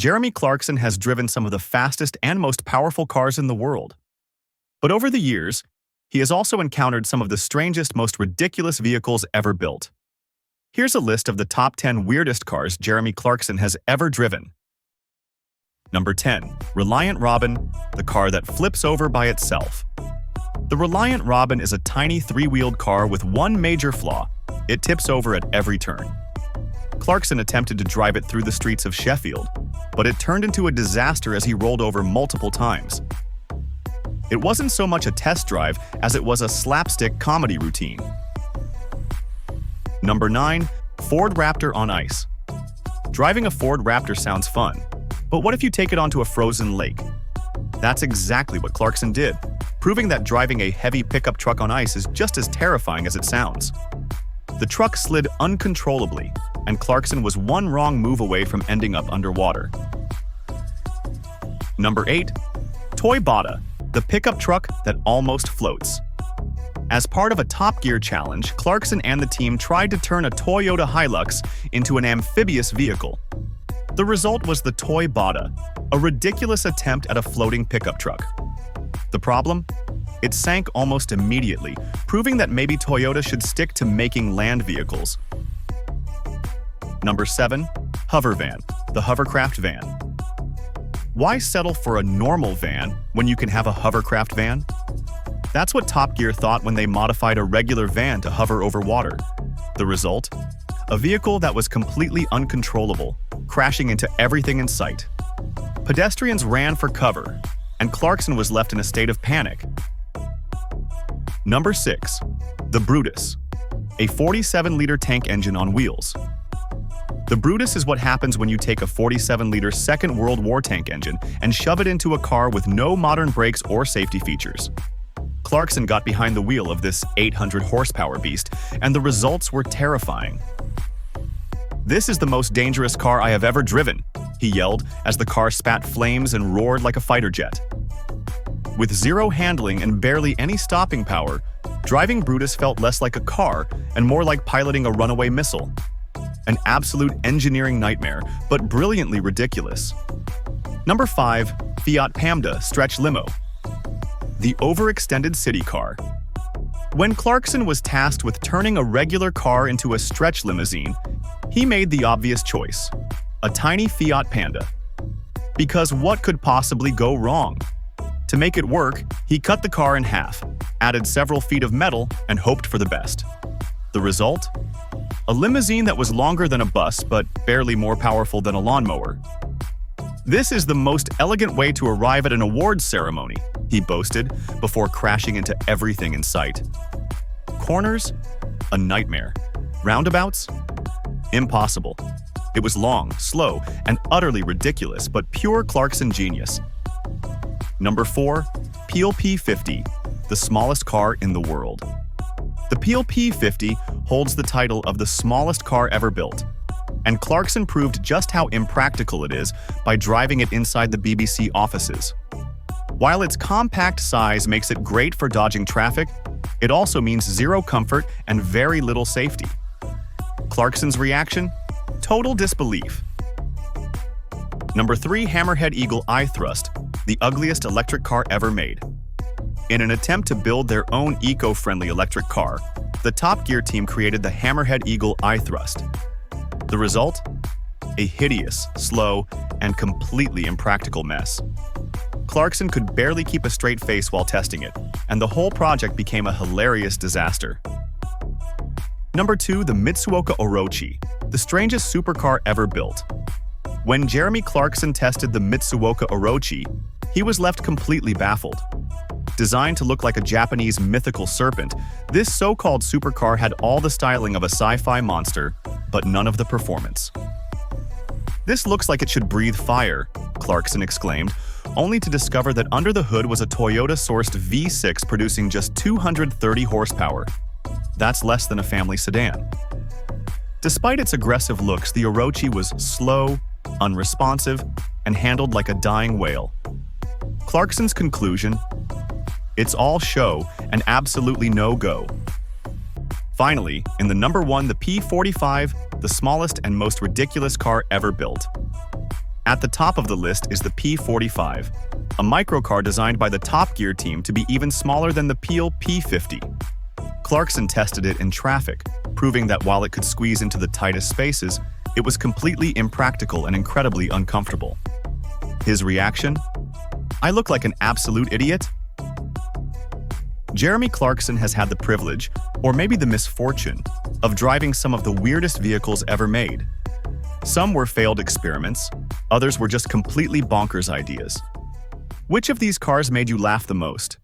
Jeremy Clarkson has driven some of the fastest and most powerful cars in the world. But over the years, he has also encountered some of the strangest, most ridiculous vehicles ever built. Here's a list of the top 10 weirdest cars Jeremy Clarkson has ever driven. Number 10. Reliant Robin, the car that flips over by itself. The Reliant Robin is a tiny three-wheeled car with one major flaw: it tips over at every turn. Clarkson attempted to drive it through the streets of Sheffield, but it turned into a disaster as he rolled over multiple times. It wasn't so much a test drive as it was a slapstick comedy routine. Number 9. Ford Raptor on ice. Driving a Ford Raptor sounds fun, but what if you take it onto a frozen lake? That's exactly what Clarkson did, proving that driving a heavy pickup truck on ice is just as terrifying as it sounds. The truck slid uncontrollably, and Clarkson was one wrong move away from ending up underwater. Number 8. Toybota, the pickup truck that almost floats. As part of a Top Gear challenge, Clarkson and the team tried to turn a Toyota Hilux into an amphibious vehicle. The result was the Toybota, a ridiculous attempt at a floating pickup truck. The problem? It sank almost immediately, proving that maybe Toyota should stick to making land vehicles. Number 7. Hovervan, the hovercraft van. Why settle for a normal van when you can have a hovercraft van? That's what Top Gear thought when they modified a regular van to hover over water. The result? A vehicle that was completely uncontrollable, crashing into everything in sight. Pedestrians ran for cover, and Clarkson was left in a state of panic. Number 6. The Brutus, a 47-liter tank engine on wheels. The Brutus is what happens when you take a 47-liter Second World War tank engine and shove it into a car with no modern brakes or safety features. Clarkson got behind the wheel of this 800-horsepower beast, and the results were terrifying. "This is the most dangerous car I have ever driven," he yelled as the car spat flames and roared like a fighter jet. With zero handling and barely any stopping power, driving Brutus felt less like a car and more like piloting a runaway missile. An absolute engineering nightmare, but brilliantly ridiculous. Number 5. Fiat Panda stretch limo. The overextended city car. When Clarkson was tasked with turning a regular car into a stretch limousine, he made the obvious choice: a tiny Fiat Panda. Because what could possibly go wrong? To make it work, he cut the car in half, added several feet of metal, and hoped for the best. The result? A limousine that was longer than a bus, but barely more powerful than a lawnmower. "This is the most elegant way to arrive at an awards ceremony," he boasted, before crashing into everything in sight. Corners? A nightmare. Roundabouts? Impossible. It was long, slow, and utterly ridiculous, but pure Clarkson genius. Number 4. Peel P50, the smallest car in the world. The Peel P50 holds the title of the smallest car ever built, and Clarkson proved just how impractical it is by driving it inside the BBC offices. While its compact size makes it great for dodging traffic, it also means zero comfort and very little safety. Clarkson's reaction? Total disbelief. Number 3. Hammerhead Eagle I-Thrust, the ugliest electric car ever made. In an attempt to build their own eco-friendly electric car, the Top Gear team created the Hammerhead Eagle I-Thrust. The result? A hideous, slow, and completely impractical mess. Clarkson could barely keep a straight face while testing it, and the whole project became a hilarious disaster. Number 2. The Mitsuoka Orochi, the strangest supercar ever built. When Jeremy Clarkson tested the Mitsuoka Orochi, he was left completely baffled. Designed to look like a Japanese mythical serpent, this so-called supercar had all the styling of a sci-fi monster, but none of the performance. "This looks like it should breathe fire," Clarkson exclaimed, only to discover that under the hood was a Toyota-sourced V6 producing just 230 horsepower. That's less than a family sedan. Despite its aggressive looks, the Orochi was slow, unresponsive, and handled like a dying whale. Clarkson's conclusion? It's all show and absolutely no go. Finally, in the number 1, the P45, the smallest and most ridiculous car ever built. At the top of the list is the P45, a microcar designed by the Top Gear team to be even smaller than the Peel P50. Clarkson tested it in traffic, proving that while it could squeeze into the tightest spaces, it was completely impractical and incredibly uncomfortable. His reaction? "I look like an absolute idiot?" Jeremy Clarkson has had the privilege, or maybe the misfortune, of driving some of the weirdest vehicles ever made. Some were failed experiments, others were just completely bonkers ideas. Which of these cars made you laugh the most?